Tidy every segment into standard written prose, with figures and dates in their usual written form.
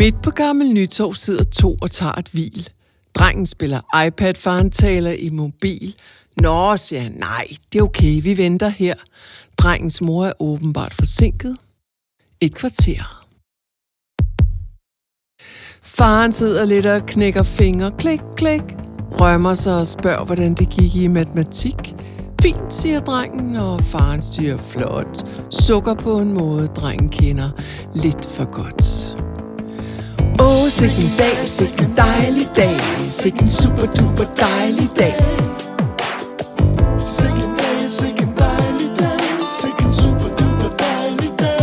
Midt på Gammel Nytorv sidder to og tager et hvil. Drengen spiller iPad, faren taler i mobil. Nå, siger han, nej, det er okay, vi venter her. Drengens mor er åbenbart forsinket. Et kvarter. Faren sidder lidt og knækker fingre, klik, klik. Rømmer sig og spørger, hvordan det gik i matematik. Fint, siger drengen, og faren siger flot. Sukker på en måde, drengen kender lidt for godt. Åh, sikken dag, sikken dejlig dag. Sikken super duper dejlig dag. Sikken dag, sikken dejlig dag. Sikken super duper dejlig dag.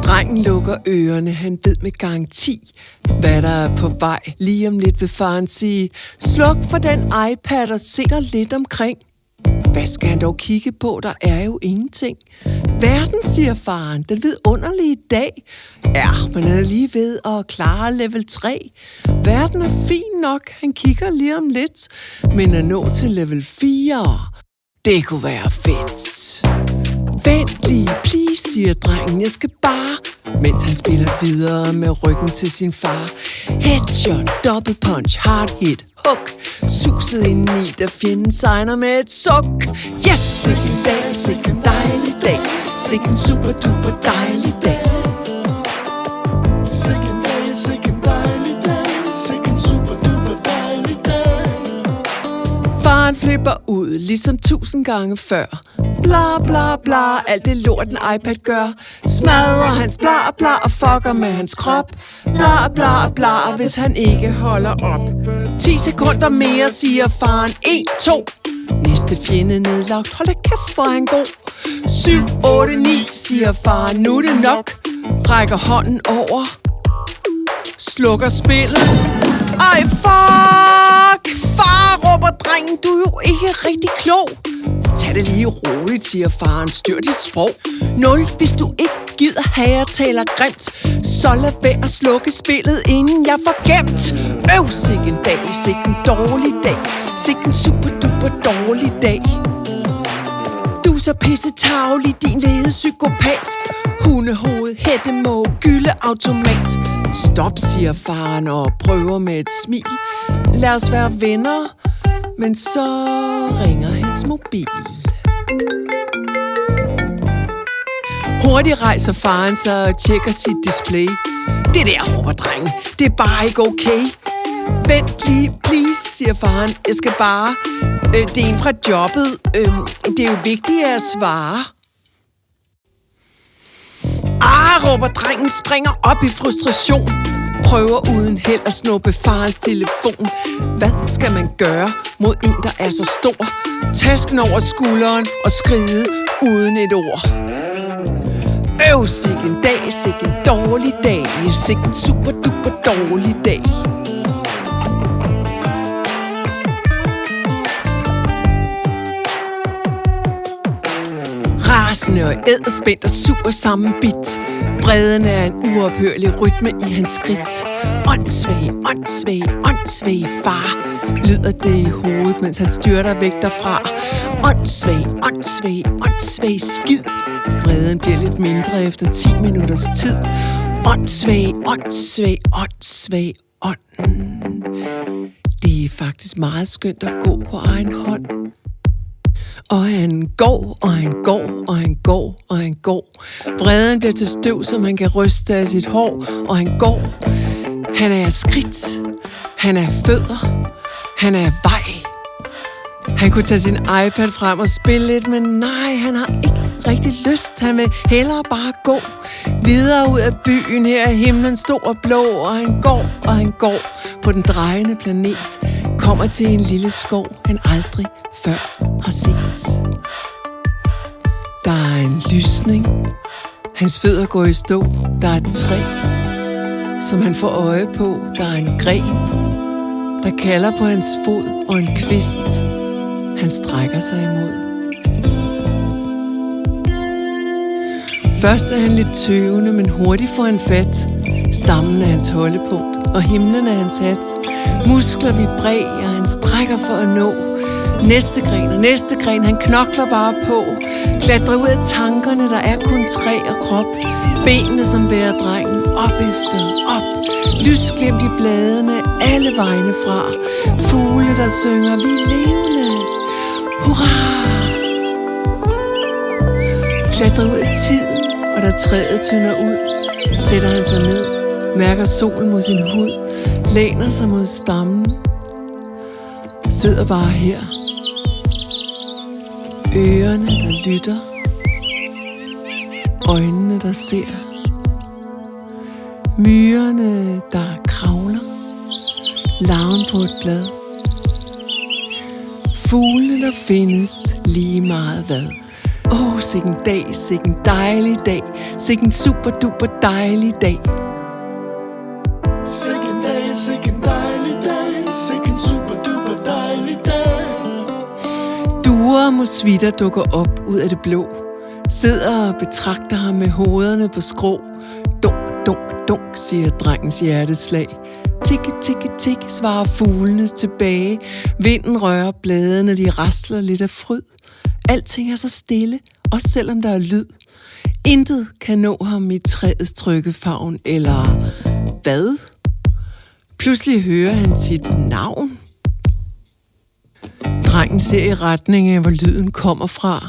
Drengen lukker ørerne, han ved med garanti, hvad der er på vej. Lige om lidt vil faren sige, sluk for den iPad og se dig lidt omkring. Hvad skal han dog kigge på? Der er jo ingenting. Verden, siger faren, den vidunderlige dag. Ja, men han er lige ved at klare level 3. Verden er fin nok, han kigger lige om lidt. Men at nå til level 4, det kunne være fedt. Vent lige, please, siger drengen, jeg skal bare. Mens han spiller videre med ryggen til sin far. Headshot, double punch, hard hit, hook. Suset indeni, da fjenden sejner med et suk. Yes, sikken dag, sikken dejlig dag. Sikken super duper dejlig dag. Sikken dag, sikken dejlig dag. Sikken super duper dejlig dag. Faren flipper ud, ligesom 1000 gange før. Bla bla bla, alt det lort en iPad gør. Smadrer hans bla bla og fucker med hans krop. Bla bla bla, hvis han ikke holder op. 10 sekunder mere, siger faren. 1, 2. Næste fjende nedlagt, hold da kæft, hvor er han god. 7, 8, 9, siger faren, nu er det nok. Rækker hånden over. Slukker spillet. Ej, fuck! Far, råber drengen, du er jo ikke rigtig klog. Tag det lige roligt, siger faren. Styr dit sprog. 0, hvis du ikke gider have, jeg taler grimt. Så lad være at slukke spillet, inden jeg får gemt. Sikken dag, sikken dårlig dag. Sikken super duper dårlig dag. Du er så pisse tavlig, din lede psykopat. Hundehoved, hættemåge, gyldeautomat. Stop, siger faren og prøver med et smil. Lad os være venner. Men så ringer hans mobil. Hurtigt rejser faren sig og tjekker sit display. Det der, råber drengen, det er bare ikke okay. Vent lige, please, siger faren. Jeg skal bare... det er en fra jobbet. Det er jo vigtigt at svare. Råber drengen, springer op i frustration. Prøver uden held at snuppe farens telefon. Hvad skal man gøre mod en, der er så stor? Tasken over skulderen og skride uden et ord. Sikken dag, sikken dårlig dag. Sikken super duper dårlig dag. Rasende og æderspændt og sur sammenbit. Vreden er en uophørlig rytme i hans skridt. Åndssvag, åndssvag, åndssvag far, lyder det i hovedet, mens han styrter væk derfra. Åndssvag, åndssvag, åndssvag skid. Vreden bliver lidt mindre efter 10 minutters tid. Åndssvag, åndssvag, åndssvag, ånd. Det er faktisk meget skønt at gå på egen hånd. Og han går, og han går, og han går, og han går. Vreden bliver til støv, som han kan ryste af sit hår, og han går. Han er skridt, han er fødder, han er vej. Han kunne tage sin iPad frem og spille lidt, men nej, han har ikke rigtig lyst. Han vil hellere bare gå videre ud af byen. Her er himlen stor og blå, og han går, og han går på den drejende planet. Kommer til en lille skov, han aldrig før har set. Der er en lysning. Hans fødder går i stå. Der er et træ, som han får øje på. Der er en gren, der kalder på hans fod, og en kvist, han strækker sig imod. Først er han lidt tøvende, men hurtigt får han fat. Stammen er hans holdepunkt, og himlen er hans hat. Muskler vibrerer, han strækker for at nå. Næste gren og næste gren, han knokler bare på. Klatrer ud af tankerne, der er kun træ og krop. Benene, som bærer drengen op efter op. Lysglimt i bladene, alle vegne fra. Fugle, der synger, vi er levende. Hurra! Klatrer ud af tiden, og da træet tynder ud, sætter han sig ned, mærker solen mod sin hud, læner sig mod stammen. Sidder bare her. Ørerne, der lytter. Øjnene, der ser. Myrerne, der kravler. Larven på et blad. Fuglene, der findes lige meget hvad. Sikken dag, sikken dejlig dag. Sikken super duper dejlig dag. Sikken dag, sikken dejlig dag. Sikken super duper dejlig dag. Duer og musvitter dukker op ud af det blå. Sidder og betragter ham med hovederne på skrå. Dunk, dunk, dunk, siger drengens hjerteslag. Tikke, tikke, tikke, svarer fuglenes tilbage. Vinden rører bladene, de rasler lidt af fryd. Alting er så stille, også selvom der er lyd. Intet kan nå ham i træets trygge favn, eller hvad? Pludselig hører han sit navn. Drengen ser i retning af, hvor lyden kommer fra.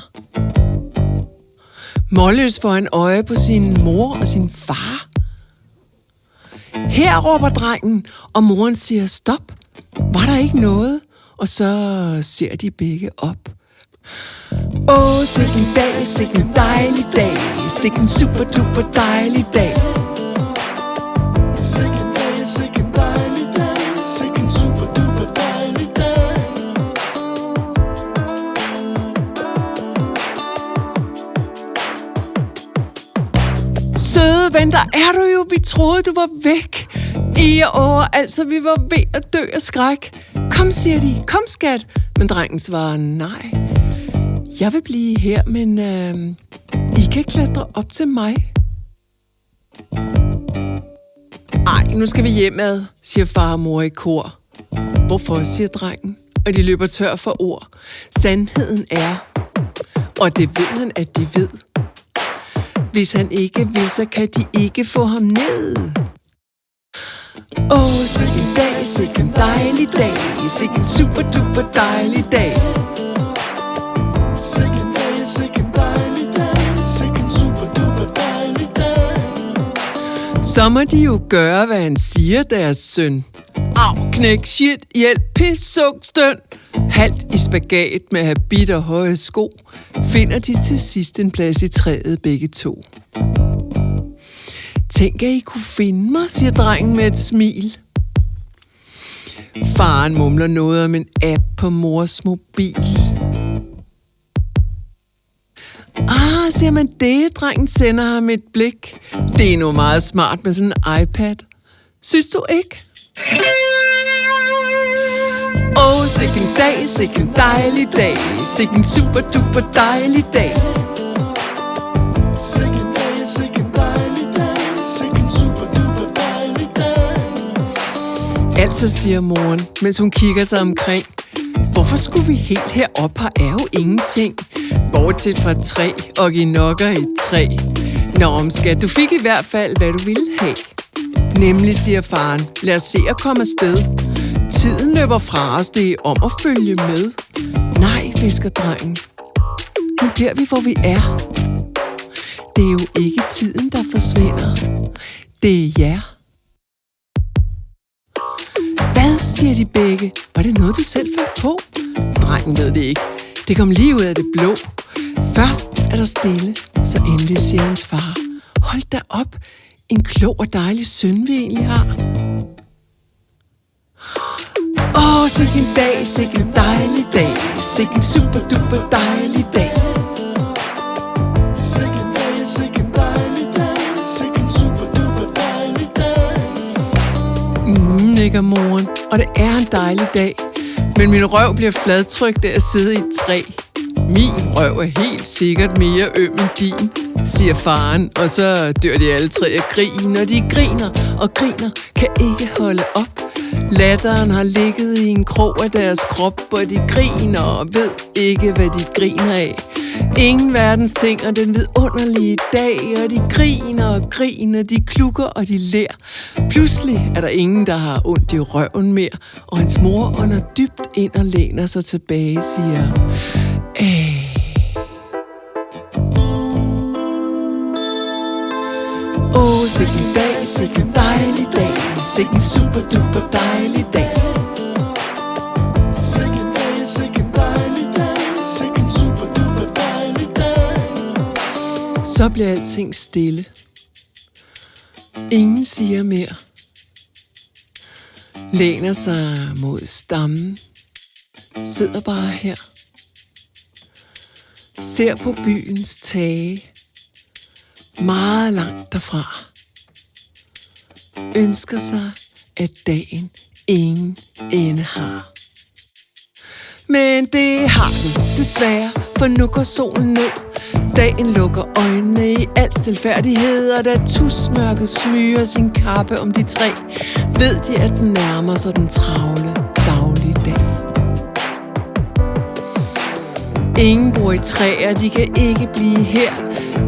Målløs får han øje på sin mor og sin far. Her råber drengen, og moren siger stop. Var der ikke noget? Og så ser de begge op. Sikken dag, sikken dejlig dag. Sikken super duper dejlig dag. Sikken dag, sikken dejlig dag. Sikken super duper dejlig dag. Søde ven, der er du jo. Vi troede, du var væk. I og over, altså vi var ved at dø af skræk. Kom, siger de. Kom, skat. Men drengen svarer nej. Jeg vil blive her, men I kan klatre op til mig. Ej, nu skal vi hjemad, siger far og mor i kor. Hvorfor, siger drengen, og de løber tør for ord. Sandheden er, og det ved han, at de ved. Hvis han ikke vil, så kan de ikke få ham ned. Sikken dag, sikken dejlig dag. Sikken super duper dejlig dag. Sikken dag, sikken dejlig dag. Sikken super duper dejlig dag. Så må de jo gøre, hvad han siger, deres søn. Au, knæk, shit, hjælp, pis, suk, støn. Halvt i spagat med habit og høje sko, finder de til sidst en plads i træet begge to. Tænk, at I kunne finde mig, siger drengen med et smil. Faren mumler noget om en app på mors mobil. Siger man det? Drengen sender ham et blik. Det er nu meget smart med sådan en iPad. Synes du ikke? Sikken dag, sikken dejlig dag. Sikken super duper dejlig dag. Sikken dag, sikken dejlig dag. Sikken super duper dejlig dag. Altså, siger moren, mens hun kigger sig omkring. Hvorfor skulle vi helt herop? Her er jo ingenting. Bortset fra et træ og give nokker i et træ. Nå, skat, du fik i hvert fald, hvad du ville have. Nemlig, siger faren, lad os se at komme afsted. Tiden løber fra os, det er om at følge med. Nej, hvisker drengen. Nu bliver vi, hvor vi er. Det er jo ikke tiden, der forsvinder. Det er jer. Hvad, siger de begge? Var det noget, du selv fandt på? Drengen ved det ikke. Det kom lige ud af det blå. Først er der stille, så endelig siger hans far. Hold da op, en klog og dejlig søn vi egentlig har. Sikken dag, sikken dejlig dag. Sikken super duper dejlig dag. Sikken dag, sikken dejlig dag. Sikken super duper dejlig dag. Nikker moren, og det er en dejlig dag. Men min røv bliver fladtrykt af at sidde i et træ. Min røv er helt sikkert mere øm end din, siger faren, og så dør de alle tre af grin, og de griner og griner, kan ikke holde op. Latteren har ligget i en krog af deres krop, hvor de griner og ved ikke, hvad de griner af. Ingen verdens ting og den vidunderlige dag, og de griner og griner, de klukker og de ler. Pludselig er der ingen, der har ondt i røven mere, og hans mor ånder dybt ind og læner sig tilbage, siger: Åh, sikken dag, sikken dejlig dag, sikken super duper dejlig dag. Sikke dag, sikke dejlig dag, sikke super duper dejlig dag. Så bliver alting stille. Ingen siger mere. Læner sig mod stammen. Sidder bare her. Ser på byens tage. Meget langt derfra. Ønsker sig, at dagen ingen ende har. Men det har den desværre, for nu går solen ned. Dagen lukker øjnene i al stilfærdighed, og da tusmørket smyger sin kappe om de tre, ved de, at den nærmer sig den travle daglige dag. Ingen bor i træer, de kan ikke blive her.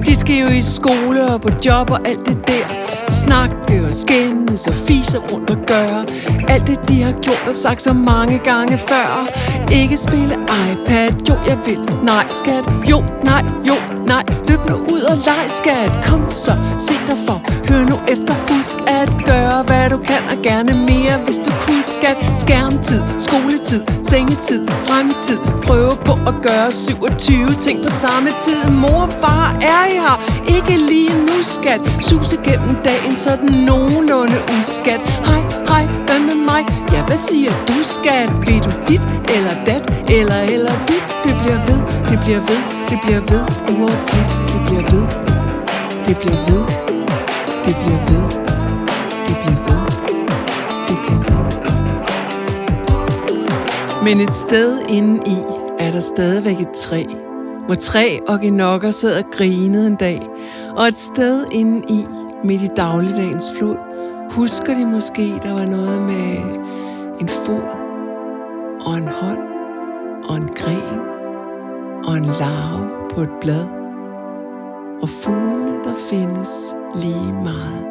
De skal jo i skole og på job og alt det der. Snakke og skændes og fise rundt og gøre alt det, de har gjort og sagt så mange gange før. Ikke spille iPad, jo jeg vil, nej skat, jo nej, jo nej. Løb nu ud og leg skat, kom så, se dig for. Hør nu efter, husk at gøre hvad du kan og gerne mere, hvis du kunne skat. Skærmtid, skoletid, sengetid, fremtid. Prøve på at gøre 27 ting på samme tid. Mor og far er I her, ikke lige nu skat. Suse gennem dagen, sådan nogenlunde uskat. Hej, hej, hvad med mig? Ja, hvad siger du skat? Vil du dit eller dat, eller dit? Det bliver ved, det bliver ved, det bliver ved. Uafbrudt, det bliver ved. Det bliver ved, det bliver ved. Det bliver ved, det bliver ved. Men et sted inde i er der stadigvæk et træ, hvor 3 okinokker sad og grinede en dag. Og et sted inde i, midt i dagligdagens flod, husker de måske, der var noget med en fod, og en hånd, og en gren, og en larve på et blad, og fuglene, der findes lige meget